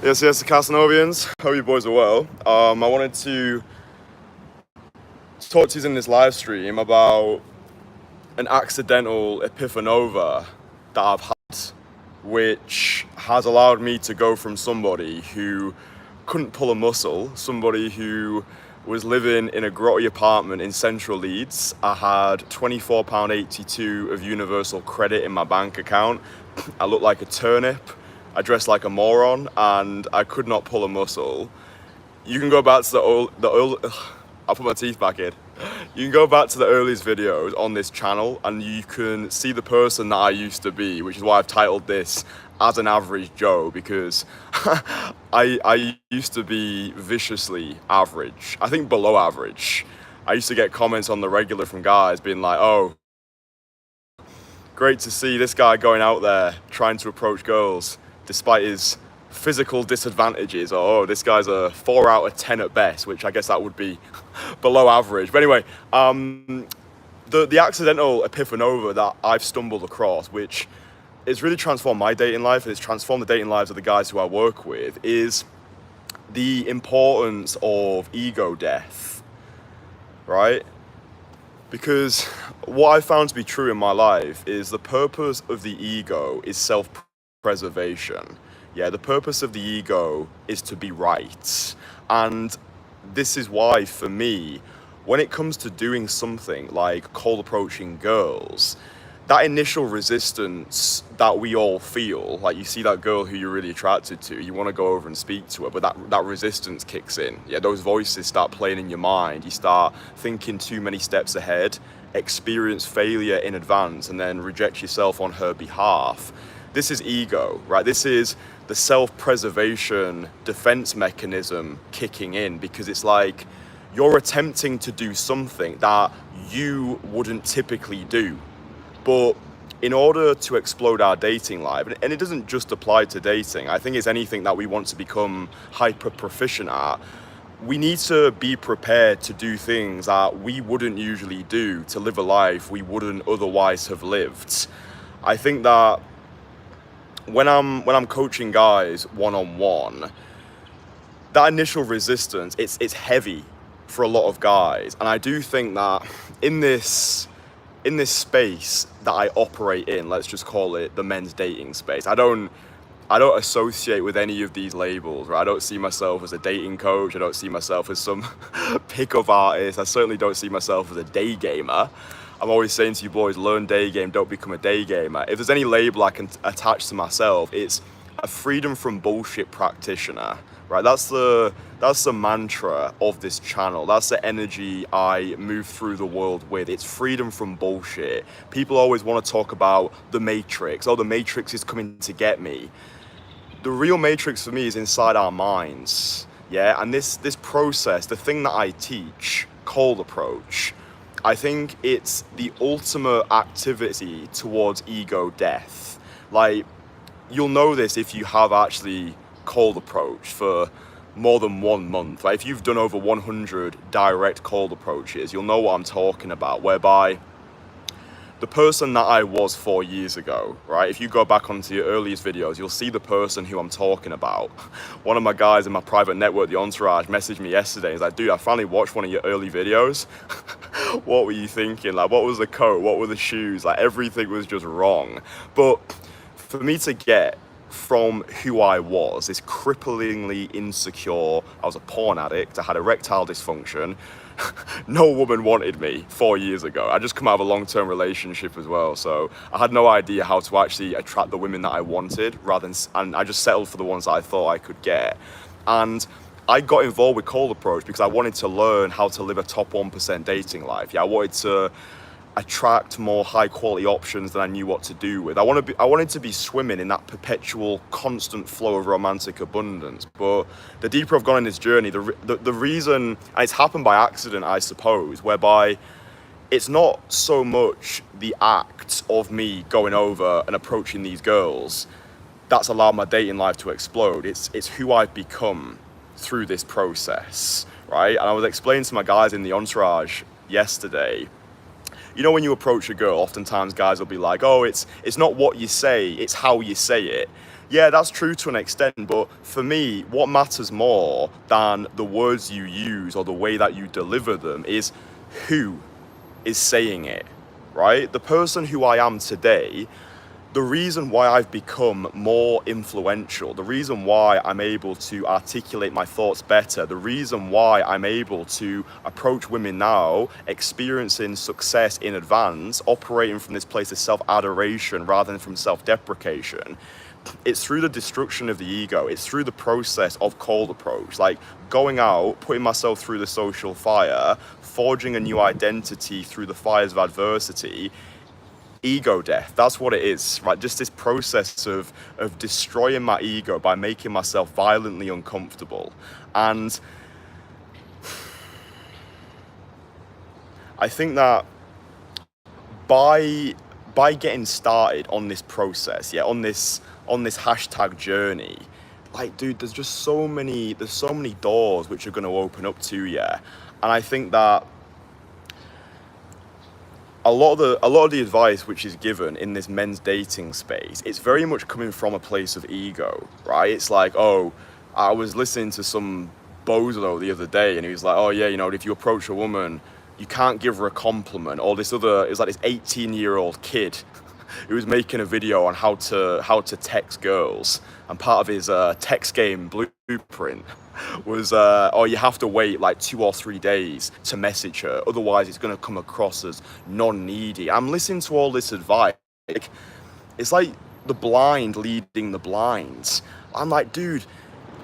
Yes, the Casanovians. Hope you boys are well. I wanted to talk to you in this live stream about an accidental epiphanova that I've had, which has allowed me to go from somebody who couldn't pull a muscle, somebody who was living in a grotty apartment in central Leeds. I had £24.82 of universal credit in my bank account. I looked like a turnip. I dressed like a moron, and I could not pull a muscle. You can go back to I'll put my teeth back in. You can go back to the earliest videos on this channel and you can see the person that I used to be, which is why I've titled this As an Average Joe, because I used to be viciously average. I think below average. I used to get comments on the regular from guys being like, oh, great to see this guy going out there trying to approach girls despite his physical disadvantages, or oh, this guy's a 4 out of 10 at best, which I guess that would be below average. But anyway, the accidental epiphanova that I've stumbled across, which has really transformed my dating life and it's transformed the dating lives of the guys who I work with, is the importance of ego death, right? Because what I found to be true in my life is the purpose of the ego is self-preservation. Yeah, the purpose of the ego is to be right. And this is why, for me, when it comes to doing something like cold approaching girls, that initial resistance that we all feel, like you see that girl who you're really attracted to, you want to go over and speak to her, but that resistance kicks in. Yeah, those voices start playing in your mind. You start thinking too many steps ahead, experience failure in advance, and then reject yourself on her behalf. This is ego, right? This is the self-preservation defense mechanism kicking in, because it's like you're attempting to do something that you wouldn't typically do. But in order to explode our dating life, and it doesn't just apply to dating, I think it's anything that we want to become hyper proficient at, we need to be prepared to do things that we wouldn't usually do to live a life we wouldn't otherwise have lived. I think that when I'm coaching guys one-on-one, that initial resistance, it's heavy for a lot of guys. And I do think that in this space that I operate in, let's just call it the men's dating space, I don't associate with any of these labels, right? I don't see myself as a dating coach. I don't see myself as some pick-up artist. I certainly don't see myself as a day gamer. I'm always saying to you boys, learn day game, don't become a day gamer. If there's any label I can attach to myself, it's a freedom from bullshit practitioner, right? That's the mantra of this channel. That's the energy I move through the world with. It's freedom from bullshit. People always want to talk about the Matrix. Oh, the Matrix is coming to get me. The real Matrix for me is inside our minds, yeah? And this process, the thing that I teach, cold approach, I think it's the ultimate activity towards ego death. Like, you'll know this if you have actually cold approach for more than 1 month. Like, if you've done over 100 direct cold approaches, you'll know what I'm talking about, whereby the person that I was 4 years ago, right? If you go back onto your earliest videos, you'll see the person who I'm talking about. One of my guys in my private network, the Entourage, messaged me yesterday. He's like, dude, I finally watched one of your early videos. What were you thinking? Like, what was the coat? What were the shoes? Like, everything was just wrong. But for me to get from who I was, this cripplingly insecure, I was a porn addict, I had erectile dysfunction, no woman wanted me 4 years ago. I just come out of a long-term relationship as well, so I had no idea how to actually attract the women that I wanted, and I just settled for the ones that I thought I could get. And I got involved with cold approach because I wanted to learn how to live a top 1% dating life. Yeah, I wanted to attract more high quality options than I knew what to do with. I wanted to be swimming in that perpetual constant flow of romantic abundance. But the deeper I've gone in this journey, the reason, and it's happened by accident, I suppose, whereby it's not so much the act of me going over and approaching these girls that's allowed my dating life to explode. It's who I've become through this process, right? And I was explaining to my guys in the Entourage yesterday, you know, when you approach a girl, oftentimes guys will be like, oh, it's not what you say, it's how you say it. Yeah, that's true to an extent, but for me, what matters more than the words you use or the way that you deliver them is who is saying it, right? The person who I am today, the reason why I've become more influential, the reason why I'm able to articulate my thoughts better, the reason why I'm able to approach women now, experiencing success in advance, operating from this place of self-adoration rather than from self-deprecation, it's through the destruction of the ego. It's through the process of cold approach, like going out, putting myself through the social fire, forging a new identity through the fires of adversity. Ego death, that's what it is, right? Just this process of destroying my ego by making myself violently uncomfortable. And I think that by getting started on this process, on this hashtag journey, like, dude, there's so many doors which are going to open up to you. And I think that a lot of the advice which is given in this men's dating space, it's very much coming from a place of ego, right? It's like, oh, I was listening to some bozo the other day, and he was like, oh yeah, you know, if you approach a woman, you can't give her a compliment. Or this other, it was like this 18-year-old kid who was making a video on how to text girls, and part of his text game blueprint was, oh, you have to wait like 2 or 3 days to message her, otherwise it's going to come across as non-needy. I'm listening to all this advice, it's like the blind leading the blinds. I'm like, dude,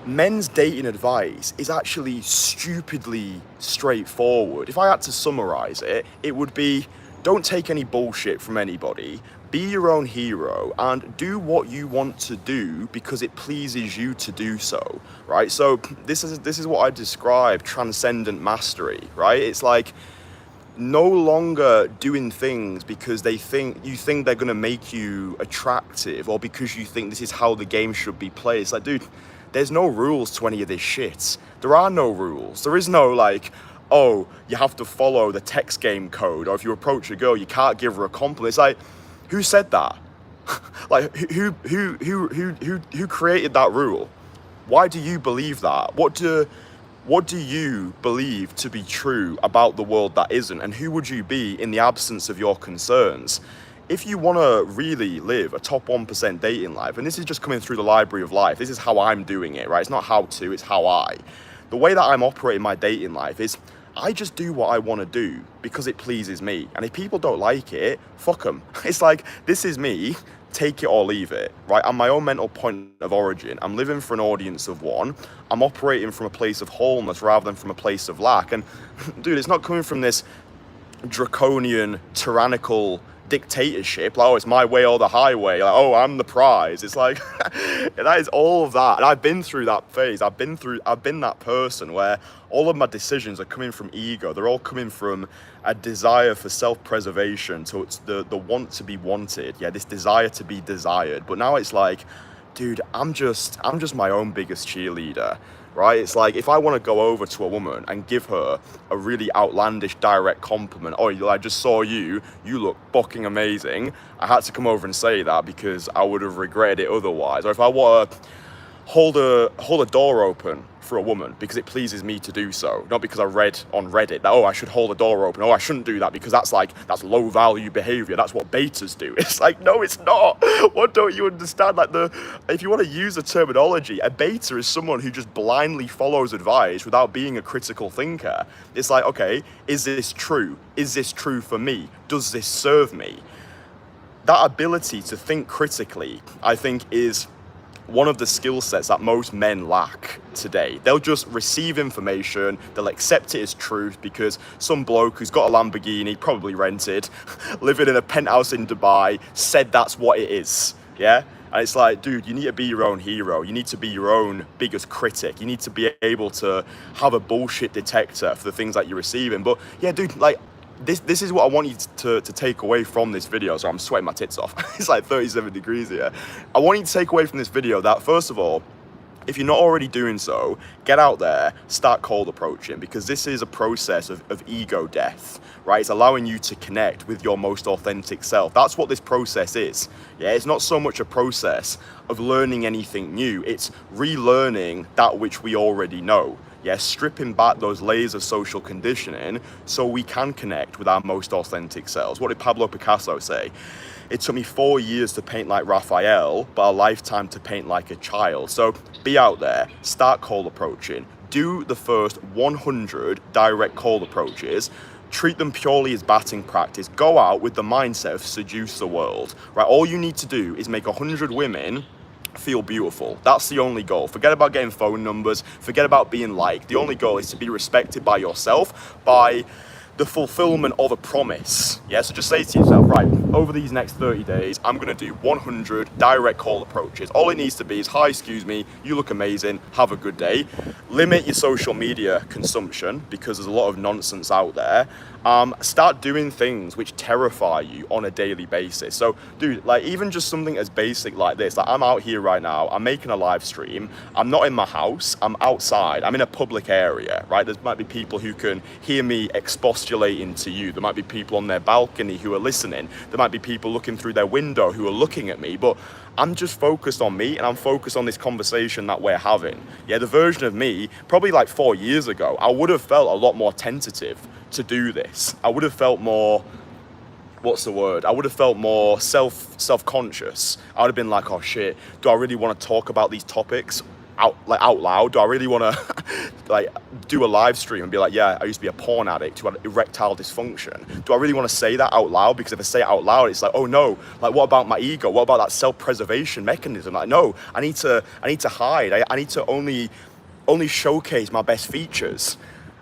men's dating advice is actually stupidly straightforward. If I had to summarize it, it would be, don't take any bullshit from anybody. Be your own hero and do what you want to do because it pleases you to do so, right? So this is what I describe transcendent mastery, right? It's like no longer doing things because you think they're gonna make you attractive, or because you think this is how the game should be played. It's like, dude, there's no rules to any of this shit. There are no rules. There is no like, oh, you have to follow the text game code, or if you approach a girl, you can't give her a compliment. It's like, who said that? Like, who created that rule? Why do you believe that? What do you believe to be true about the world that isn't? And who would you be in the absence of your concerns? If you want to really live a top 1% dating life, and this is just coming through the library of life, this is how I'm doing it, right? It's not how to, it's how I. The way that I'm operating my dating life is I just do what I want to do because it pleases me. And if people don't like it, fuck them. It's like, this is me, take it or leave it, right? I'm my own mental point of origin. I'm living for an audience of one. I'm operating from a place of wholeness rather than from a place of lack. And dude, it's not coming from this draconian, tyrannical dictatorship, like, oh, it's my way or the highway, like, oh, I'm the prize. It's like, that is all of that. And I've been through that phase. I've been that person where all of my decisions are coming from ego. They're all coming from a desire for self-preservation, so it's the want to be wanted, this desire to be desired. But now it's like, dude, I'm just my own biggest cheerleader, right? It's like, if I want to go over to a woman and give her a really outlandish direct compliment, oh, I just saw you look fucking amazing, I had to come over and say that because I would have regretted it otherwise. Or if I want to hold a door open for a woman because it pleases me to do so, not because I read on Reddit that, oh, I should hold a door open, oh, I shouldn't do that because that's low value behavior, that's what betas do. It's like, no, it's not. What don't you understand? Like, if you want to use the terminology, a beta is someone who just blindly follows advice without being a critical thinker. It's like, okay, is this true? Is this true for me? Does this serve me? That ability to think critically, I think, is one of the skill sets that most men lack today. They'll just receive information, they'll accept it as truth because some bloke who's got a Lamborghini, probably rented, living in a penthouse in Dubai, said that's what it is, yeah? And it's like, dude, you need to be your own hero. You need to be your own biggest critic. You need to be able to have a bullshit detector for the things that you're receiving. But yeah, dude, like, this is what I want you to take away from this video. So I'm sweating my tits off. It's like 37 degrees here. I want you to take away from this video that, first of all, if you're not already doing so, get out there, start cold approaching, because this is a process of ego death, right? It's allowing you to connect with your most authentic self. That's what this process is. Yeah, it's not so much a process of learning anything new, it's relearning that which we already know. Yeah, stripping back those layers of social conditioning so we can connect with our most authentic selves. What did Pablo Picasso say? It took me 4 years to paint like Raphael, but a lifetime to paint like a child. So be out there, start cold approaching, do the first 100 direct cold approaches, treat them purely as batting practice, go out with the mindset of seduce the world, right? All you need to do is make 100 women feel beautiful. That's the only goal. Forget about getting phone numbers, forget about being liked. The only goal is to be respected by yourself, by the fulfillment of a promise. Yeah, so just say to yourself, right, over these next 30 days, I'm gonna do 100 direct call approaches. All it needs to be is, hi, excuse me, you look amazing, have a good day. Limit your social media consumption because there's a lot of nonsense out there. Start doing things which terrify you on a daily basis. So dude, like even just something as basic like this, like I'm out here right now, I'm making a live stream, I'm not in my house, I'm outside, I'm in a public area, right? There might be people who can hear me expostulating to you. There might be people on their balcony who are listening. There might be people looking through their window who are looking at me, but I'm just focused on me and I'm focused on this conversation that we're having. Yeah, the version of me, probably like 4 years ago, I would have felt a lot more tentative to do this. I would have felt more, what's the word? I would have felt more self-conscious. I would have been like, oh shit, do I really want to talk about these topics out loud? Do I really want to like do a live stream and be like, yeah, I used to be a porn addict who had erectile dysfunction? Do I really want to say that out loud? Because if I say it out loud, it's like, oh no, like what about my ego? What about that self-preservation mechanism? Like, no, I need to hide. I need to only showcase my best features.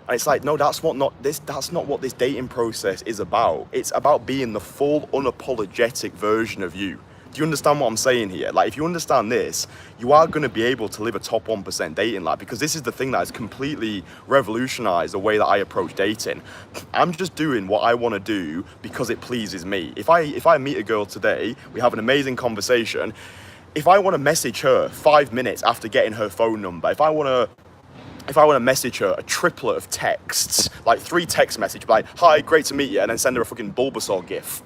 And it's like, no, that's not what this dating process is about. It's about being the full, unapologetic version of you. Do you understand what I'm saying here? Like, if you understand this, you are going to be able to live a top 1% dating life, because this is the thing that has completely revolutionized the way that I approach dating. I'm just doing what I want to do because it pleases me. If I meet a girl today, we have an amazing conversation. If I want to message her 5 minutes after getting her phone number, if I want to message her a triplet of texts, like 3 text messages, like, hi, great to meet you, and then send her a fucking Bulbasaur gif,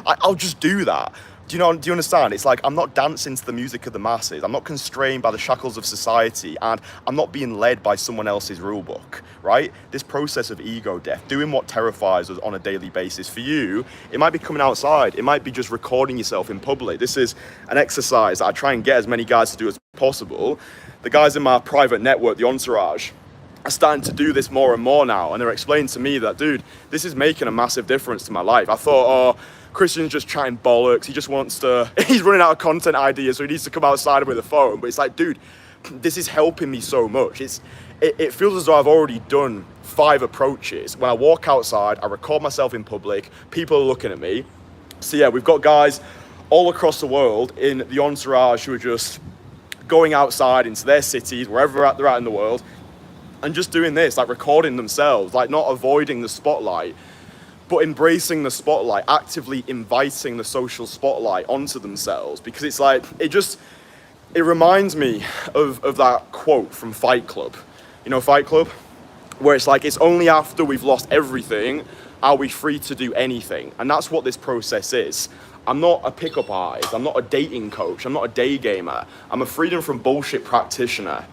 I'll just do that. Do you understand? It's like I'm not dancing to the music of the masses. I'm not constrained by the shackles of society, and I'm not being led by someone else's rule book, right? This process of ego death, doing what terrifies us on a daily basis. For you, it might be coming outside. It might be just recording yourself in public. This is an exercise that I try and get as many guys to do as possible. The guys in my private network, the Entourage, are starting to do this more and more now, and they're explaining to me that, dude, this is making a massive difference to my life. I thought, oh, Kristian's just chatting bollocks. He just wants to, he's running out of content ideas, so he needs to come outside with a phone. But it's like, dude, this is helping me so much. It feels as though I've already done 5 approaches. When I walk outside, I record myself in public, people are looking at me. So yeah, we've got guys all across the world in the Entourage who are just going outside into their cities, wherever they're at in the world, and just doing this, like recording themselves, like not avoiding the spotlight, but embracing the spotlight, actively inviting the social spotlight onto themselves. Because it's like, it reminds me of that quote from Fight Club. You know Fight Club? Where it's like, it's only after we've lost everything are we free to do anything. And that's what this process is. I'm not a pickup artist, I'm not a dating coach, I'm not a day gamer, I'm a freedom from bullshit practitioner.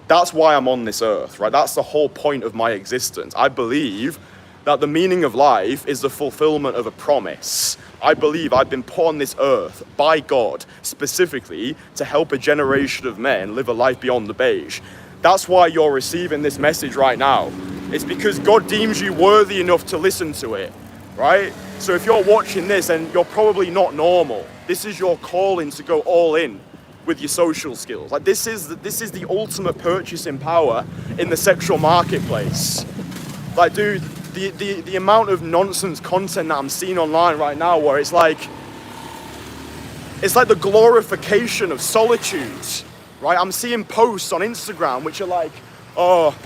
That's why I'm on this earth, right? That's the whole point of my existence. I believe that the meaning of life is the fulfillment of a promise. I believe I've been put on this earth by God specifically to help a generation of men live a life beyond the beige. That's why you're receiving this message right now. It's because God deems you worthy enough to listen to it, right? So if you're watching this and you're probably not normal, this is your calling to go all in with your social skills. Like this is the ultimate purchasing power in the sexual marketplace. Like, dude, the amount of nonsense content that I'm seeing online right now, where it's like the glorification of solitude, right? I'm seeing posts on Instagram which are like, oh,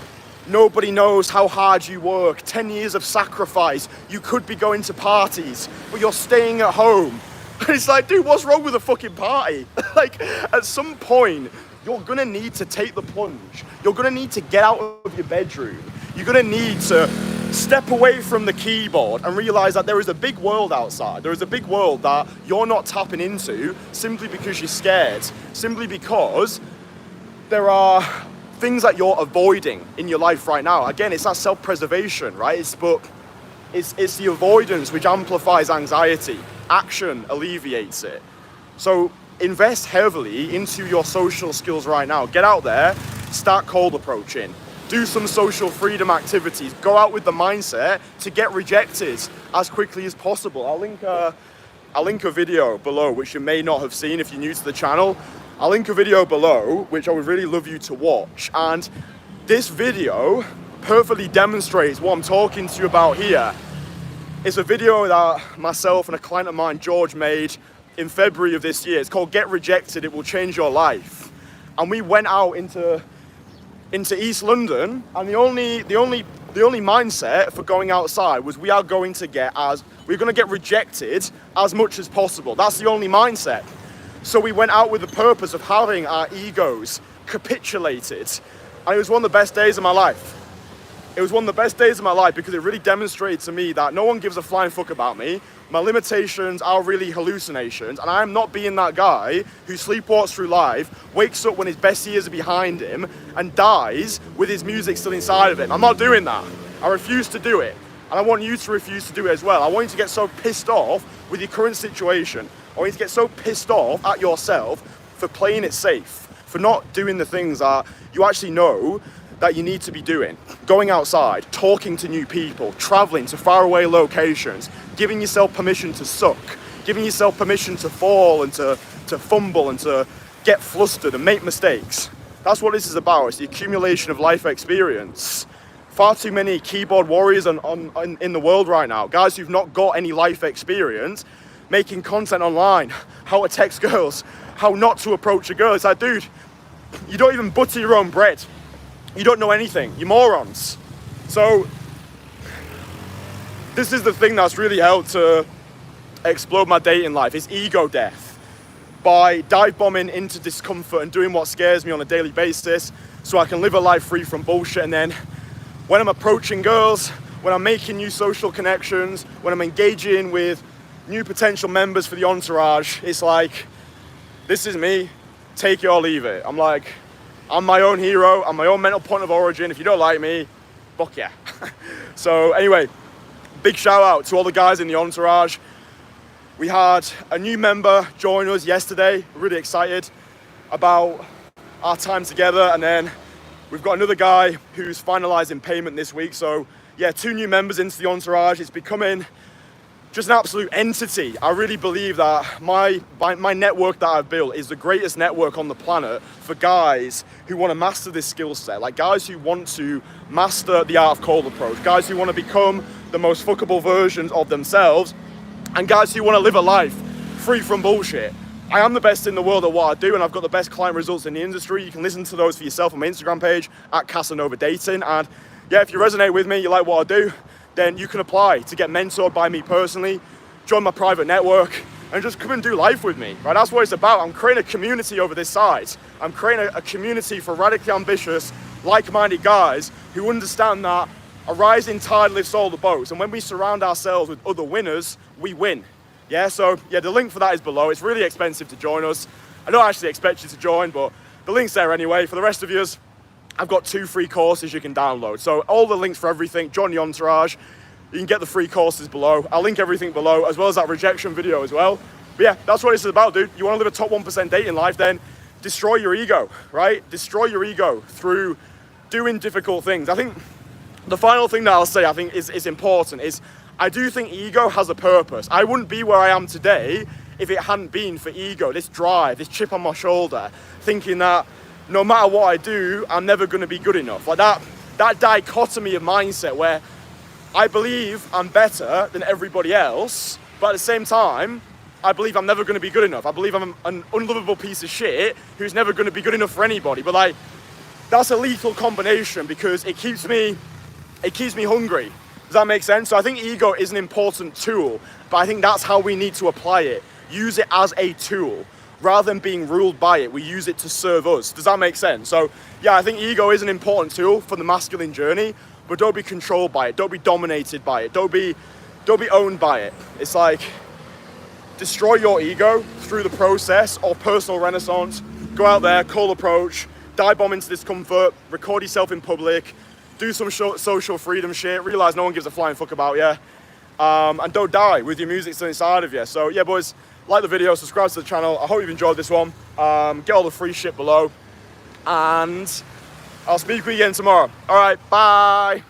nobody knows how hard you work, 10 years of sacrifice, you could be going to parties, but you're staying at home. And it's like, dude, what's wrong with a fucking party? Like, at some point, you're gonna need to take the plunge. You're gonna need to get out of your bedroom. You're gonna need to step away from the keyboard and realize that there is a big world outside. There is a big world that you're not tapping into simply because you're scared, simply because there are things that you're avoiding in your life right now. Again, it's that self-preservation, right? It's the avoidance which amplifies anxiety. Action alleviates it. So invest heavily into your social skills right now. Get out there, start cold approaching. Do some social freedom activities. Go out with the mindset to get rejected as quickly as possible. I'll link a video below, which you may not have seen if you're new to the channel. I'll link a video below, which I would really love you to watch. And this video perfectly demonstrates what I'm talking to you about here. It's a video that myself and a client of mine, George, made in February of this year. It's called Get Rejected, It Will Change Your Life. And we went out into East London, and the only mindset for going outside was we're going to get rejected as much as possible. That's the only mindset. So we went out with the purpose of having our egos capitulated, and it was one of the best days of my life. It was one of the best days of my life because it really demonstrated to me that no one gives a flying fuck about me. My limitations are really hallucinations, and I'm not being that guy who sleepwalks through life, wakes up when his best years are behind him, and dies with his music still inside of him. I'm not doing that. I refuse to do it, and I want you to refuse to do it as well. I want you to get so pissed off with your current situation. I want you to get so pissed off at yourself for playing it safe, for not doing the things that you actually know that you need to be doing. Going outside, talking to new people, traveling to faraway locations, giving yourself permission to suck, giving yourself permission to fall and to fumble and to get flustered and make mistakes. That's what this is about. It's the accumulation of life experience. Far too many keyboard warriors in the world right now, guys who've not got any life experience, making content online, how to text girls, how not to approach a girl. It's like, dude, you don't even butter your own bread. You don't know anything. You're morons. So this is the thing that's really helped to explode my dating life. It's ego death. By dive bombing into discomfort and doing what scares me on a daily basis so I can live a life free from bullshit. And then when I'm approaching girls, when I'm making new social connections, when I'm engaging with new potential members for the Entourage, it's like, this is me, take it or leave it. I'm my own hero, I'm my own mental point of origin. If you don't like me, fuck yeah. So anyway, big shout out to all the guys in the Entourage. We had a new member join us yesterday, really excited about our time together. And then we've got another guy who's finalizing payment this week. So yeah, 2 new members into the Entourage. It's becoming just an absolute entity. I really believe that my network that I've built is the greatest network on the planet for guys who want to master this skill set, like guys who want to master the art of cold approach, guys who want to become the most fuckable versions of themselves, and guys who want to live a life free from bullshit. I am the best in the world at what I do, and I've got the best client results in the industry. You can listen to those for yourself on my Instagram page at Casanova Dating. And yeah, if you resonate with me, you like what I do, then you can apply to get mentored by me personally, join my private network, and just come and do life with me, right? That's what it's about. I'm creating a community over this side. I'm creating a community for radically ambitious, like-minded guys who understand that a rising tide lifts all the boats, and when we surround ourselves with other winners, we win. Yeah, so yeah, the link for that is below. It's really expensive to join us. I don't actually expect you to join, but the link's there anyway. For the rest of you, I've got 2 free courses you can download. So all the links for everything, join the Entourage. You can get the free courses below. I'll link everything below, as well as that rejection video as well. But yeah, that's what this is about, dude. You want to live a top 1% dating life, then destroy your ego, right? Destroy your ego through doing difficult things. I think the final thing that I'll say, I think is important, is I do think ego has a purpose. I wouldn't be where I am today if it hadn't been for ego, this drive, this chip on my shoulder, thinking that no matter what I do, I'm never going to be good enough. Like that dichotomy of mindset where I believe I'm better than everybody else, but at the same time, I believe I'm never going to be good enough. I believe I'm an unlovable piece of shit who's never going to be good enough for anybody. But like, that's a lethal combination because it keeps me hungry. Does that make sense? So I think ego is an important tool, but I think that's how we need to apply it. Use it as a tool. rather than being ruled by it, we use it to serve us. Does that make sense? So yeah, I think ego is an important tool for the masculine journey, but don't be controlled by it. Don't be dominated by it. Don't be owned by it. It's like, destroy your ego through the process or personal renaissance. Go out there, cold approach, dive bomb into discomfort, record yourself in public, do some social freedom shit, realize no one gives a flying fuck about you, and don't die with your music still inside of you. So yeah, boys, like the video, subscribe to the channel. I hope you've enjoyed this one. Get all the free shit below, and I'll speak with you again tomorrow. All right, bye.